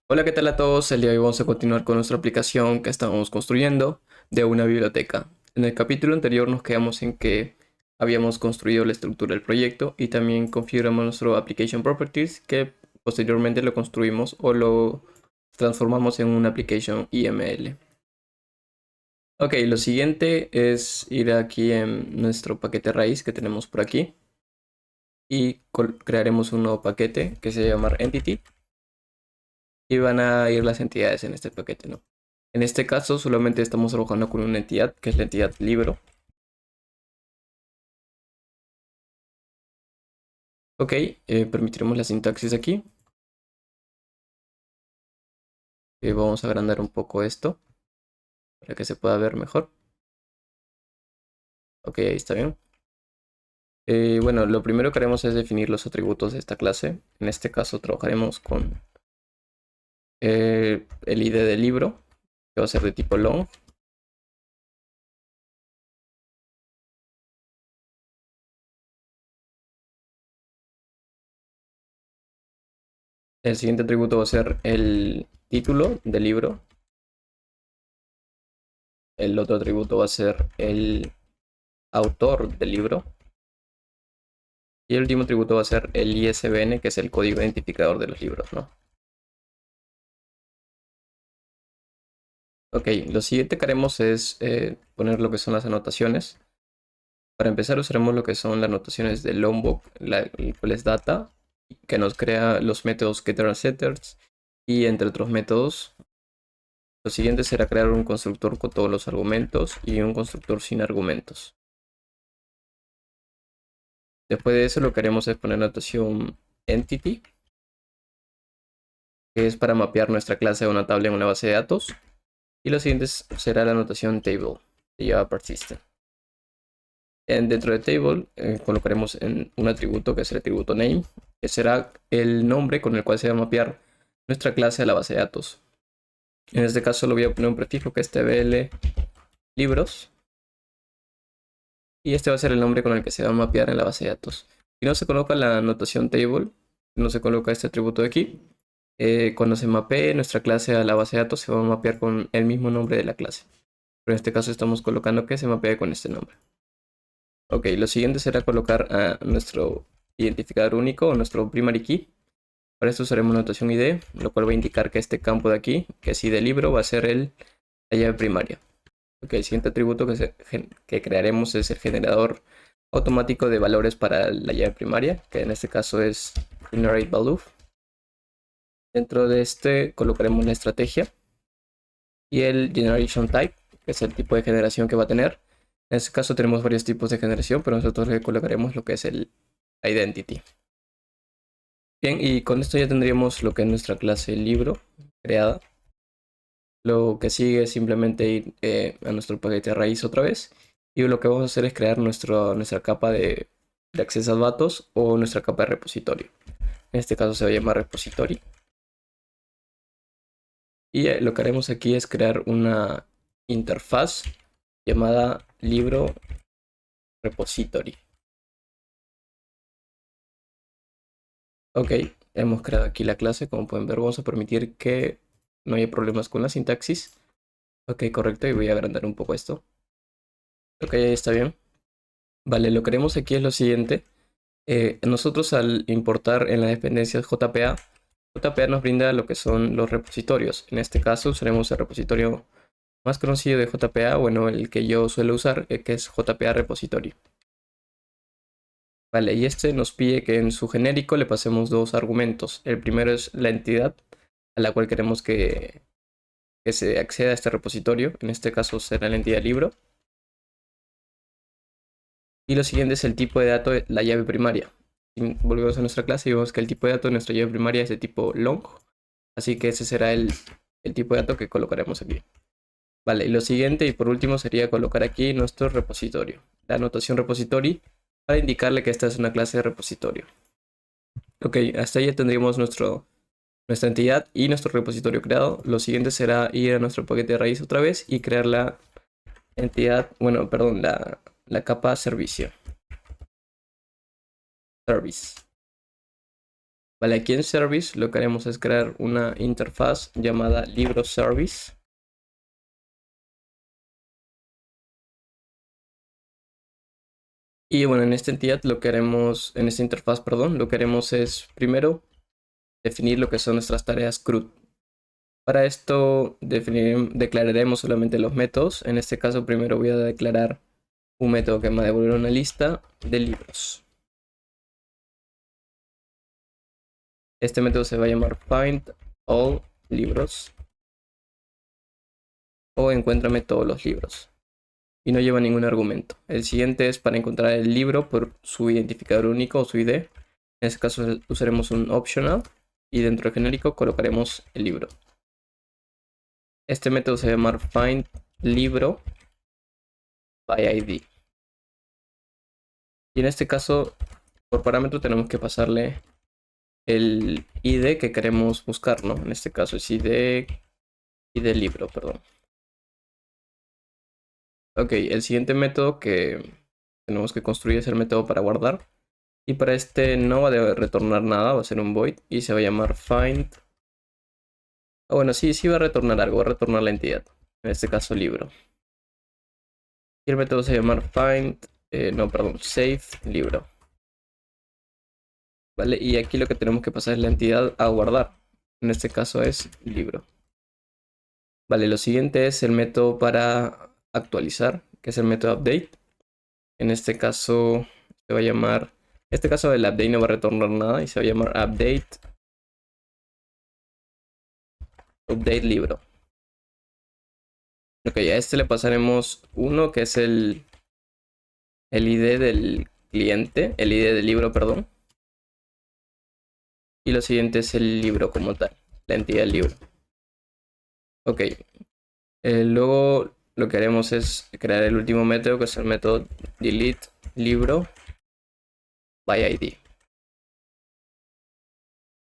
Hola, ¿qué tal a todos? El día de hoy vamos a continuar con nuestra aplicación que estamos construyendo de una biblioteca. En el capítulo anterior nos quedamos en que habíamos construido la estructura del proyecto y también configuramos nuestro application properties que posteriormente lo construimos o lo transformamos en una application YML. Ok, lo siguiente es ir aquí en nuestro paquete raíz que tenemos por aquí y crearemos un nuevo paquete que se va a llamar entity y van a ir las entidades en este paquete, ¿no? En este caso solamente estamos trabajando con una entidad, que es la entidad libro. Ok, permitiremos la sintaxis aquí. Vamos a agrandar un poco esto para que se pueda ver mejor. Ok, ahí está bien. Bueno, lo primero que haremos es definir los atributos de esta clase. En este caso trabajaremos con el ID del libro, que va a ser de tipo long. El siguiente atributo va a ser el título del libro. El otro atributo va a ser el autor del libro. Y el último atributo va a ser el ISBN, que es el código identificador de los libros, ¿no? Ok, lo siguiente que haremos es poner lo que son las anotaciones. Para empezar usaremos lo que son las anotaciones de Lombok, el cual es data, que nos crea los métodos getter and setters, y entre otros métodos. Lo siguiente será crear un constructor con todos los argumentos y un constructor sin argumentos. Después de eso lo que haremos es poner notación entity, que es para mapear nuestra clase a una tabla en una base de datos. Y lo siguiente será la notación table de Java Persistent. Dentro de table colocaremos en un atributo que es el atributo name, que será el nombre con el cual se va a mapear nuestra clase a la base de datos. En este caso lo voy a poner un prefijo que es tbl libros, y este va a ser el nombre con el que se va a mapear en la base de datos. Si no se coloca la notación table, no se coloca este atributo de aquí, cuando se mapee nuestra clase a la base de datos se va a mapear con el mismo nombre de la clase. Pero en este caso estamos colocando que se mapee con este nombre. Ok, lo siguiente será colocar a nuestro identificador único o nuestro primary key. Para esto usaremos notación ID, lo cual va a indicar que este campo de aquí, que es ID libro, va a ser la llave primaria. Ok, el siguiente atributo que crearemos es el generador automático de valores para la llave primaria, que en este caso es generate value. Dentro de este colocaremos la estrategia y el generation type, que es el tipo de generación que va a tener. En este caso tenemos varios tipos de generación, pero nosotros le colocaremos lo que es el identity. Bien, y con esto ya tendríamos lo que es nuestra clase libro creada. Lo que sigue es simplemente ir a nuestro paquete raíz otra vez. Y lo que vamos a hacer es crear nuestra capa de acceso a datos o nuestra capa de repositorio. En este caso se va a llamar repository. Y lo que haremos aquí es crear una interfaz llamada libro repository. Ok, hemos creado aquí la clase. Como pueden ver, vamos a permitir que no haya problemas con la sintaxis. Ok, correcto, y voy a agrandar un poco esto. Ok, ahí está bien. Vale, lo que haremos aquí es lo siguiente. Nosotros al importar en las dependencias JPA nos brinda lo que son los repositorios. En este caso usaremos el repositorio más conocido de JPA, bueno, el que yo suelo usar, que es JPA repositorio. Vale, y este nos pide que en su genérico le pasemos dos argumentos. El primero es la entidad a la cual queremos que se acceda a este repositorio. En este caso será la entidad libro. Y lo siguiente es el tipo de dato de la llave primaria. Si volvemos a nuestra clase y vemos que el tipo de dato de nuestra llave primaria es de tipo long. Así que ese será el tipo de dato que colocaremos aquí. Vale, y lo siguiente y por último sería colocar aquí nuestro repositorio. La anotación repository para indicarle que esta es una clase de repositorio. Ok, hasta ahí ya tendríamos nuestra entidad y nuestro repositorio creado. Lo siguiente será ir a nuestro paquete de raíz otra vez y crear la entidad, bueno, perdón, la capa servicio. Service. Vale, aquí en Service lo que haremos es crear una interfaz llamada libro service. Y bueno, en esta entidad lo que haremos, en esta interfaz, perdón, lo que haremos es primero definir lo que son nuestras tareas CRUD. Para esto declararemos solamente los métodos. En este caso primero voy a declarar un método que me va a devolver una lista de libros. Este método se va a llamar find all libros o encuéntrame todos los libros. Y no lleva ningún argumento. El siguiente es para encontrar el libro por su identificador único o su ID. En este caso usaremos un optional y dentro del genérico colocaremos el libro. Este método se va a llamar find libro by ID. Y en este caso, por parámetro tenemos que pasarle el ID que queremos buscar, ¿no? En este caso es ID libro, perdón. Ok, el siguiente método que tenemos que construir es el método para guardar. Y para este no va a retornar nada, va a ser un void y se va a llamar find. Bueno, sí va a retornar algo, va a retornar la entidad. En este caso libro. Y el método se va a llamar find, save libro. ¿Vale? Y aquí lo que tenemos que pasar es la entidad a guardar. En este caso es libro. Vale, lo siguiente es el método para actualizar, que es el método update. En este caso se va a llamar, en este caso el update no va a retornar nada y se va a llamar update libro. Ok, a este le pasaremos uno que es el ID del cliente, el ID del libro, perdón. Y lo siguiente es el libro como tal, la entidad del libro. Ok, luego lo que haremos es crear el último método, que es el método delete libro by ID.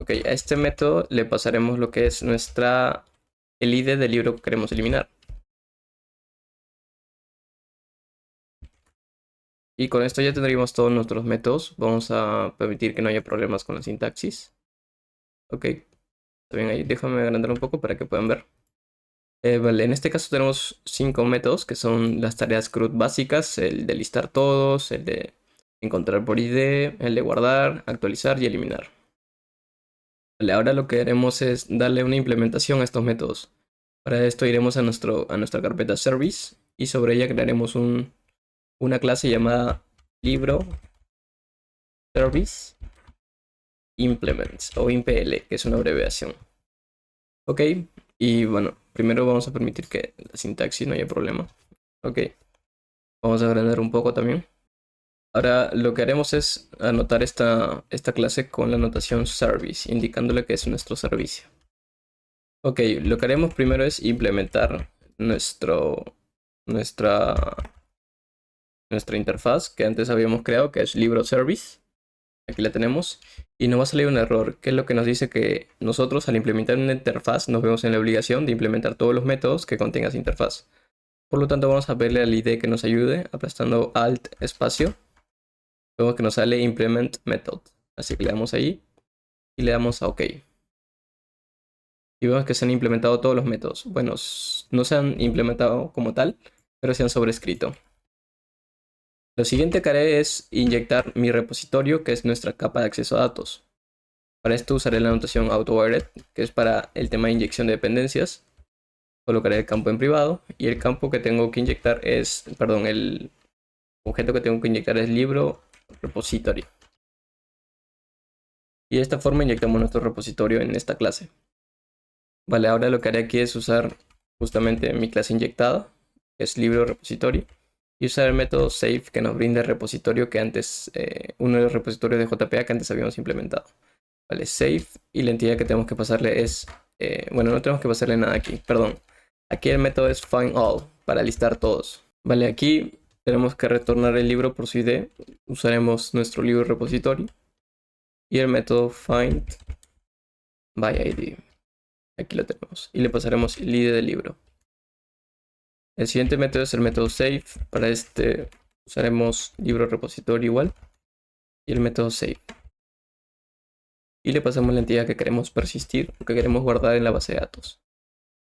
Ok, a este método le pasaremos lo que es el ID del libro que queremos eliminar. Y con esto ya tendríamos todos nuestros métodos. Vamos a permitir que no haya problemas con la sintaxis. Ok, está bien ahí. Déjame agrandar un poco para que puedan ver. Vale, en este caso tenemos 5 métodos que son las tareas CRUD básicas, el de listar todos, el de encontrar por ID, el de guardar, actualizar y eliminar. Vale, ahora lo que haremos es darle una implementación a estos métodos. Para esto iremos a nuestra carpeta service y sobre ella crearemos una clase llamada libro service implements o impl, que es una abreviación. Ok, y bueno, primero vamos a permitir que la sintaxis no haya problema. Ok, vamos a agrandar un poco también. Ahora lo que haremos es anotar esta clase con la notación service, indicándole que es nuestro servicio. Ok, lo que haremos primero es implementar nuestra interfaz que antes habíamos creado, que es libro service. Aquí la tenemos. Y nos va a salir un error, que es lo que nos dice que nosotros al implementar una interfaz nos vemos en la obligación de implementar todos los métodos que contenga esa interfaz. Por lo tanto vamos a verle al ID que nos ayude aplastando Alt espacio. Vemos que nos sale implement method. Así que le damos ahí y le damos a OK. Y vemos que se han implementado todos los métodos. Bueno, no se han implementado como tal, pero se han sobrescrito. Lo siguiente que haré es inyectar mi repositorio, que es nuestra capa de acceso a datos. Para esto usaré la notación autowired, que es para el tema de inyección de dependencias. Colocaré el campo en privado y el campo que tengo que inyectar es, perdón, el objeto que tengo que inyectar es libro repository. Y de esta forma inyectamos nuestro repositorio en esta clase. Vale, ahora lo que haré aquí es usar justamente mi clase inyectada, que es libro repository, y usar el método save que nos brinda el repositorio que antes, uno de los repositorios de JPA que antes habíamos implementado. Vale, save, y la entidad que tenemos que pasarle es, bueno, no tenemos que pasarle nada aquí, perdón. Aquí el método es find all, para listar todos. Vale, aquí tenemos que retornar el libro por su ID. Usaremos nuestro libro repository y el método find by ID. Aquí lo tenemos. Y le pasaremos el ID del libro. El siguiente método es el método save. Para este usaremos libro repository igual. Y el método save. y le pasamos la entidad que queremos persistir o que queremos guardar en la base de datos.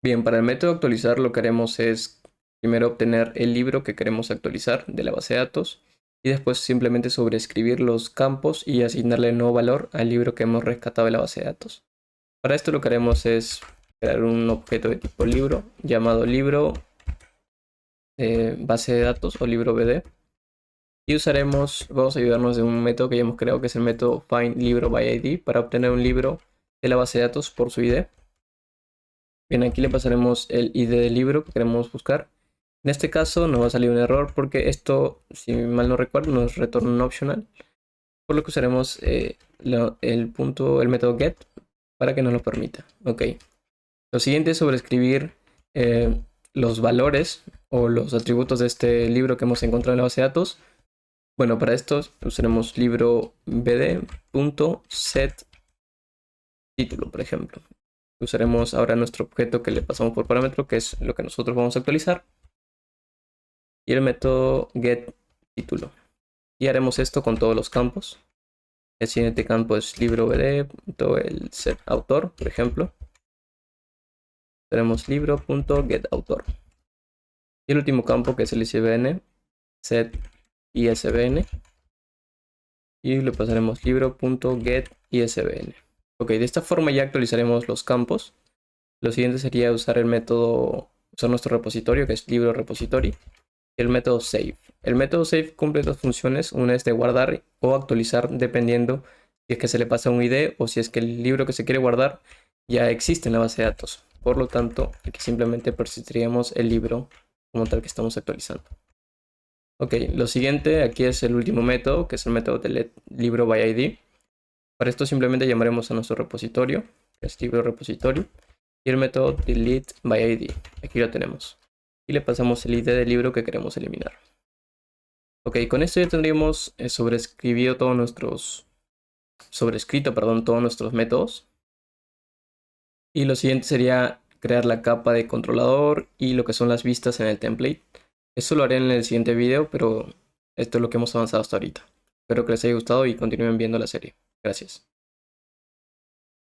Bien, para el método actualizar lo que haremos es primero obtener el libro que queremos actualizar de la base de datos y después simplemente sobreescribir los campos y asignarle nuevo valor al libro que hemos rescatado de la base de datos. Para esto lo que haremos es crear un objeto de tipo libro llamado libro base de datos o libro BD. Y vamos a ayudarnos de un método que ya hemos creado, que es el método findLibroById, para obtener un libro de la base de datos por su ID. Bien, aquí le pasaremos el ID del libro que queremos buscar. En este caso nos va a salir un error porque esto, si mal no recuerdo, nos retorna un optional. Por lo que usaremos el método get para que nos lo permita. Ok. Lo siguiente es sobreescribir los valores o los atributos de este libro que hemos encontrado en la base de datos. Bueno, para esto usaremos libro bd.set título, por ejemplo. Usaremos ahora nuestro objeto que le pasamos por parámetro, que es lo que nosotros vamos a actualizar. Y el método getTítulo. Y haremos esto con todos los campos. El siguiente campo es libro bd.el set autor, por ejemplo. Tenemos libro.getAutor. Y el último campo, que es el ISBN, set ISBN. Y le pasaremos libro.getISBN. Ok, de esta forma ya actualizaremos los campos. Lo siguiente sería usar nuestro repositorio, que es libro repository, y el método save. El método save cumple dos funciones. Una es de guardar o actualizar dependiendo si es que se le pasa un ID o si es que el libro que se quiere guardar ya existe en la base de datos. Por lo tanto, aquí simplemente persistiríamos el libro como tal que estamos actualizando. Ok, lo siguiente aquí es el último método, que es el método delete_libro_by_id. Para esto simplemente llamaremos a nuestro repositorio, que es libro repositorio, y el método delete_by_id. Aquí lo tenemos. Y le pasamos el ID del libro que queremos eliminar. Ok, con esto ya tendríamos sobrescrito todos nuestros métodos. Y lo siguiente sería crear la capa de controlador y lo que son las vistas en el template. Eso lo haré en el siguiente video, pero esto es lo que hemos avanzado hasta ahorita. Espero que les haya gustado y continúen viendo la serie. Gracias.